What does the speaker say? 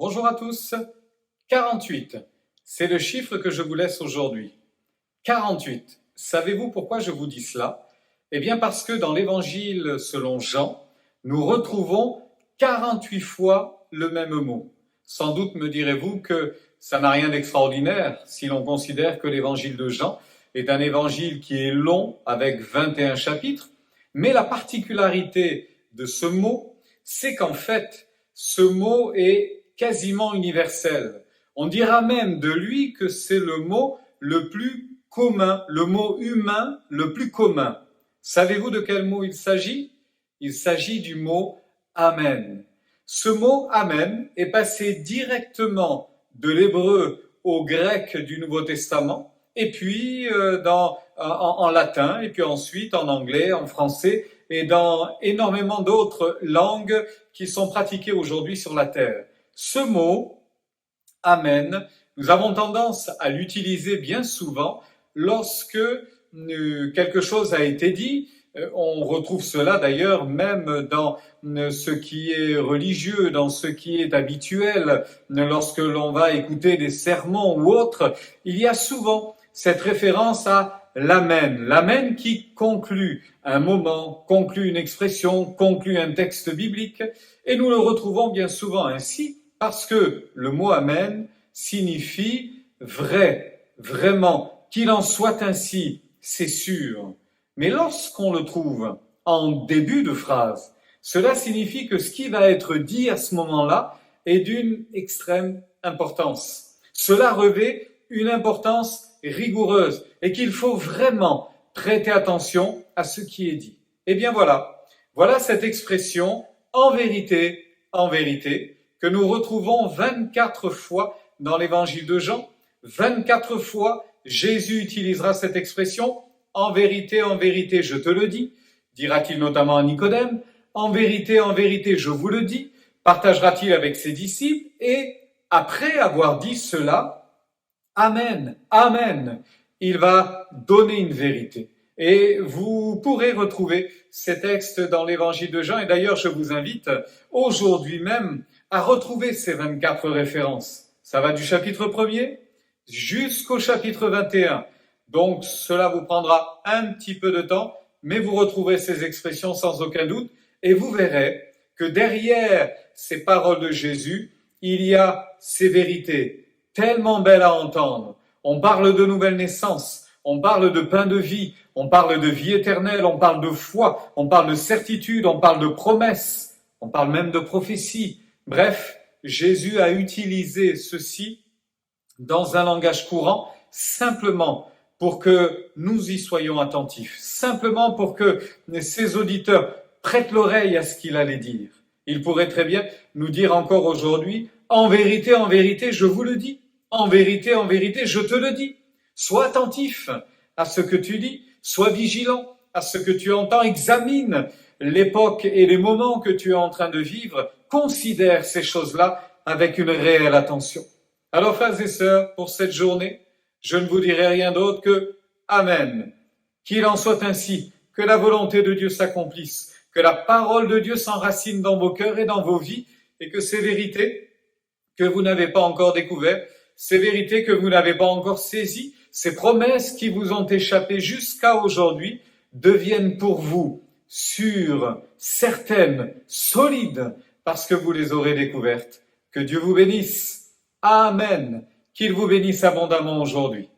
Bonjour à tous. 48, c'est le chiffre que je vous laisse aujourd'hui. 48. Savez-vous pourquoi je vous dis cela? Eh bien parce que dans l'Évangile selon Jean, nous retrouvons 48 fois le même mot. Sans doute me direz-vous que ça n'a rien d'extraordinaire si l'on considère que l'Évangile de Jean est un évangile qui est long avec 21 chapitres, mais la particularité de ce mot, c'est qu'en fait, ce mot est quasiment universel. On dira même de lui que c'est le mot le plus commun, le mot humain le plus commun. Savez-vous de quel mot il s'agit? Il s'agit du mot Amen. Ce mot Amen est passé directement de l'hébreu au grec du Nouveau Testament, et puis en latin, et puis ensuite en anglais, en français, et dans énormément d'autres langues qui sont pratiquées aujourd'hui sur la terre. Ce mot, Amen, nous avons tendance à l'utiliser bien souvent lorsque quelque chose a été dit. On retrouve cela d'ailleurs même dans ce qui est religieux, dans ce qui est habituel, lorsque l'on va écouter des sermons ou autres. Il y a souvent cette référence à l'amen. L'amen qui conclut un moment, conclut une expression, conclut un texte biblique. Et nous le retrouvons bien souvent ainsi parce que le mot amen signifie vrai, vraiment, qu'il en soit ainsi, c'est sûr. Mais lorsqu'on le trouve en début de phrase, cela signifie que ce qui va être dit à ce moment-là est d'une extrême importance. Cela revêt une importance rigoureuse et qu'il faut vraiment prêter attention à ce qui est dit. Eh bien voilà cette expression en vérité, que nous retrouvons 24 fois dans l'évangile de Jean. 24 fois, Jésus utilisera cette expression. En vérité, je te le dis, dira-t-il notamment à Nicodème. En vérité, je vous le dis, partagera-t-il avec ses disciples. Et après avoir dit cela, Amen, Amen, il va donner une vérité. Et vous pourrez retrouver ces textes dans l'évangile de Jean. Et d'ailleurs, je vous invite aujourd'hui même à retrouver ces 24 références. Ça va du chapitre 1er jusqu'au chapitre 21. Donc, cela vous prendra un petit peu de temps, mais vous retrouverez ces expressions sans aucun doute. Et vous verrez que derrière ces paroles de Jésus, il y a ces vérités tellement belles à entendre. On parle de nouvelle naissance, on parle de pain de vie, on parle de vie éternelle, on parle de foi, on parle de certitude, on parle de promesse, on parle même de prophétie. Bref, Jésus a utilisé ceci dans un langage courant, simplement pour que nous y soyons attentifs, simplement pour que ses auditeurs prêtent l'oreille à ce qu'il allait dire. Il pourrait très bien nous dire encore aujourd'hui, en vérité, je vous le dis. En vérité, je te le dis. Sois attentif à ce que tu dis, sois vigilant à ce que tu entends, examine l'époque et les moments que tu es en train de vivre, considère ces choses-là avec une réelle attention. Alors, frères et sœurs, pour cette journée, je ne vous dirai rien d'autre que Amen. Qu'il en soit ainsi, que la volonté de Dieu s'accomplisse, que la parole de Dieu s'enracine dans vos cœurs et dans vos vies, et que ces vérités que vous n'avez pas encore découvertes, ces vérités que vous n'avez pas encore saisies, ces promesses qui vous ont échappé jusqu'à aujourd'hui, deviennent pour vous sûres, certaines, solides, parce que vous les aurez découvertes. Que Dieu vous bénisse. Amen. Qu'il vous bénisse abondamment aujourd'hui.